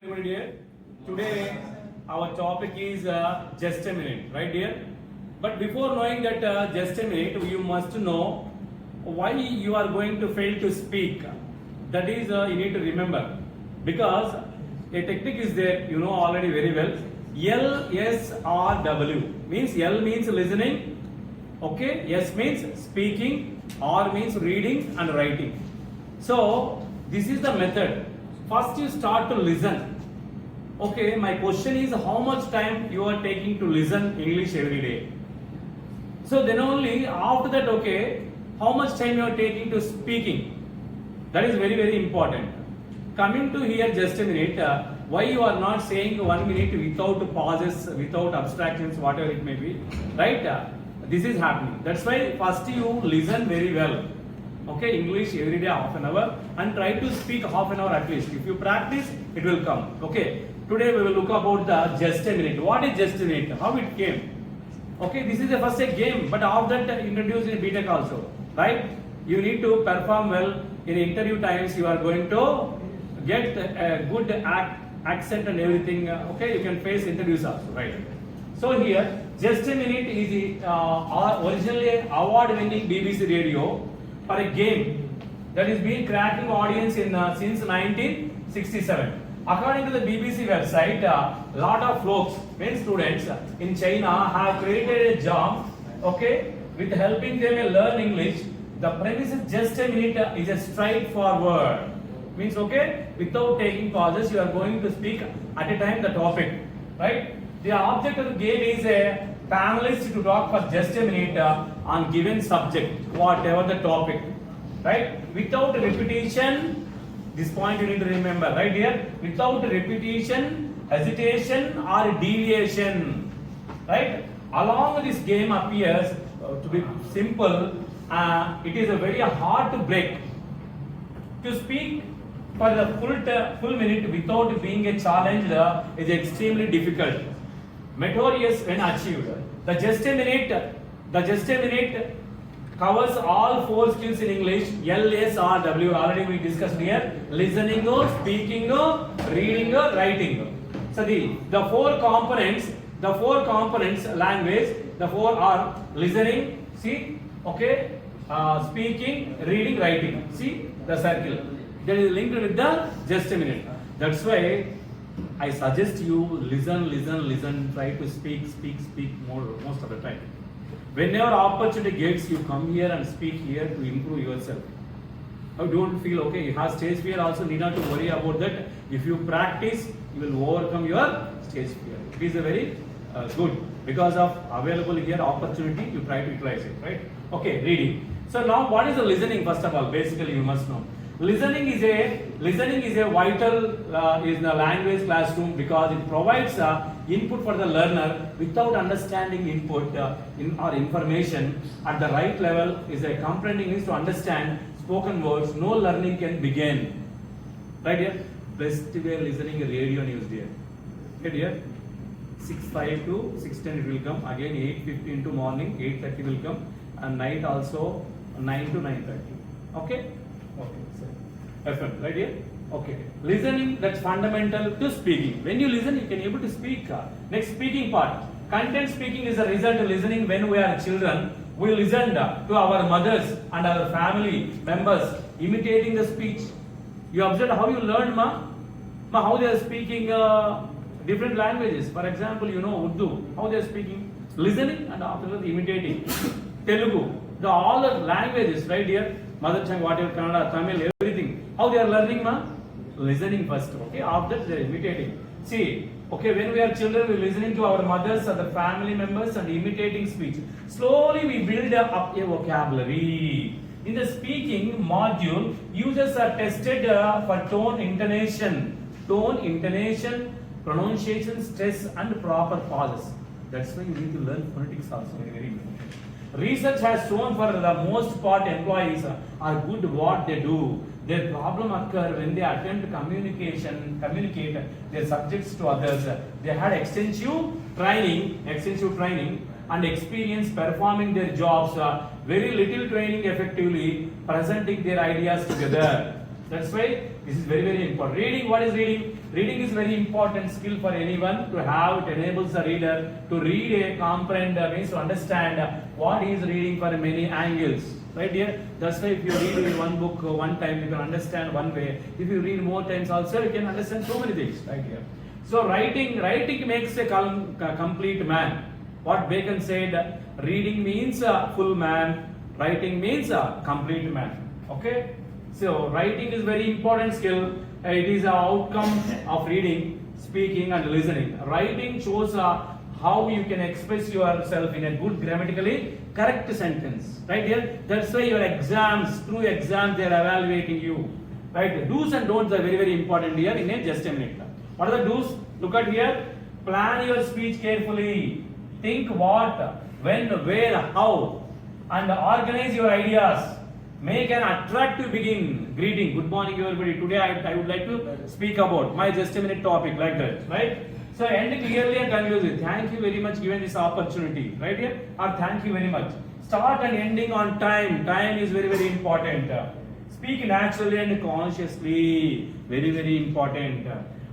Everybody dear, today our topic is just a minute, right dear? But before knowing that just a minute, you must know why you are going to fail to speak. That is, you need to remember. Because a technique is there, you know already very well. LSRW means L means listening, okay? S means speaking, R means reading and writing. So, this is the method. First you start to listen. Okay, my question is how much time you are taking to listen English every day? So then only after that, okay, how much time you are taking to speaking? That is very, very important. Coming to here just a minute, why you are not saying 1 minute without pauses, without abstractions, whatever it may be, right? This is happening. That's why first you listen very well. Okay, English every day half an hour and try to speak half an hour at least. If you practice, it will come. Okay, today we will look about the just a minute. What is just a minute? How it came? Okay, this is the first a game, but after that introduced in BTech also, right? You need to perform well in interview times. You are going to get a good accent and everything. Okay, you can face interviews also, right? So here, just a minute is originally award-winning BBC radio for a game that is being cracking audience in since 1967. According to the BBC website, lot of folks, many students in China have created a job, okay, with helping them learn English. The premise is just a minute is a straightforward. Means okay, without taking pauses, you are going to speak at a time the topic, right? The object of the game is a panelist to talk for just a minute on given subject, whatever the topic, right? Without repetition, this point you need to remember, right here? Without repetition, hesitation or deviation, right? Along this game appears to be simple, it is a very hard to break. To speak for the full minute without being a challenge is extremely difficult. Meritorious when achieved. The just a minute covers all four skills in English. LSRW already we discussed here. Listening, speaking, reading, writing. So the four components language. The four are listening. See, okay, speaking, reading, writing. See the circle. That is linked with the just a minute. That's why I suggest you listen, try to speak more most of the time. Whenever opportunity gets, you come here and speak here to improve yourself. I don't feel okay, you have stage fear also, need not to worry about that. If you practice, you will overcome your stage fear. It is a very good, because of available here opportunity, you try to utilize it, right? Okay, reading. So now what is the listening? First of all, basically you must know. Listening is a vital in the language classroom because it provides input for the learner. Without understanding input or information at the right level is a comprehending is to understand spoken words. No learning can begin. Right here, best way listening radio news dear. Right here, 6:05 to 6:10 it will come. Again 8:15 to morning, 8:30 will come, and night also 9 to 9:30. Okay. Okay, so FM, right here? Okay. Listening, that's fundamental to speaking. When you listen, you can able to speak. Next, speaking part. Content speaking is a result of listening. When we are children, we listen to our mothers and our family members imitating the speech. You observe how you learn, how they are speaking different languages. For example, you know Urdu, how they are speaking. Listening and after that imitating. Telugu, all the languages, right here? Mother tongue, whatever, Kannada, Tamil, everything. How they are learning, Listening first, okay? After that, they are imitating. See, okay, when we are children, we are listening to our mothers, other family members and imitating speech. Slowly, we build up a vocabulary. In the speaking module, users are tested for tone, intonation, pronunciation, stress and proper pauses. That's why you need to learn phonetics also, very, very important. Research has shown for the most part employees are good what they do. Their problem occur when they attempt communicate their subjects to others. They had extensive training and experience performing their jobs. Very little training effectively presenting their ideas together. That's why This is very, very important. Reading, what is reading? Reading is very important skill for anyone to have. It enables the reader to read, comprehend, means to understand what he is reading for many angles. Right here, that's why if you read one book one time, you can understand one way. If you read more times also, you can understand so many things. Right here. So writing makes a complete man. What Bacon said, reading means a full man, writing means a complete man. Okay. So writing is very important skill. It is an outcome of reading, speaking, and listening. Writing shows how you can express yourself in a good grammatically correct sentence. Right here, that's why your exams, through exams, they are evaluating you. Right, the do's and don'ts are very, very important here in a just a minute. What are the do's? Look at here. Plan your speech carefully. Think what, when, where, how, and organize your ideas. Make an attractive greeting. Good morning, everybody. Today I would like to speak about my just a minute topic, like that, right? So end clearly and conclusively. Thank you very much given this opportunity, right here. Or thank you very much. Start and ending on time. Time is very, very important. Speak naturally and consciously. Very, very important.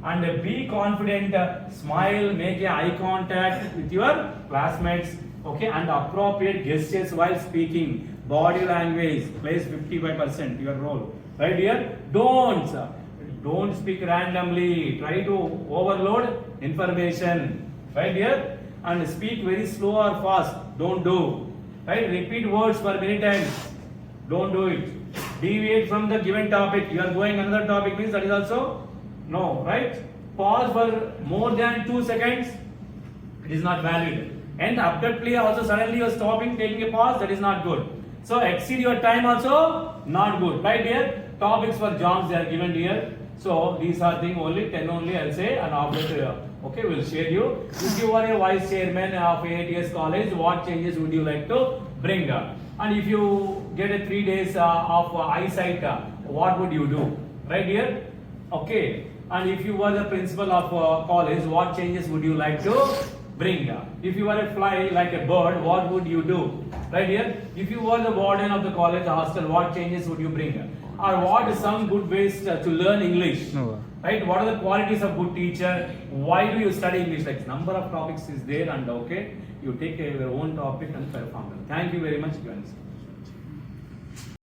And be confident. Smile. Make eye contact with your classmates. Okay, and appropriate gestures while speaking. Body language plays 55% your role. Right here. Don't speak randomly. Try to overload information. Right here. And speak very slow or fast. Don't do. Right? Repeat words for many times. Don't do it. Deviate from the given topic. You are going another topic means that is also no. Right? Pause for more than 2 seconds. It is not valid. And abruptly also suddenly you are stopping, taking a pause. That is not good. So exceed your time also not good. Right here. Topics for jobs they are given here. So these are things only 10 only I'll say, and after okay we'll share you. If you are a vice chairman of AITS college, what changes would you like to bring? And if you get a 3 days of eyesight, what would you do? Right here. Okay. And if you were the principal of college, what changes would you like to bring? If you were a fly like a bird, what would you do? Right here. If you were the warden of the college hostel, what changes would you bring? Or what are some good ways to learn English? No. Right? What are the qualities of good teacher? Why do you study English? Like number of topics is there, and okay, you take your own topic and perform them. Thank you very much, friends.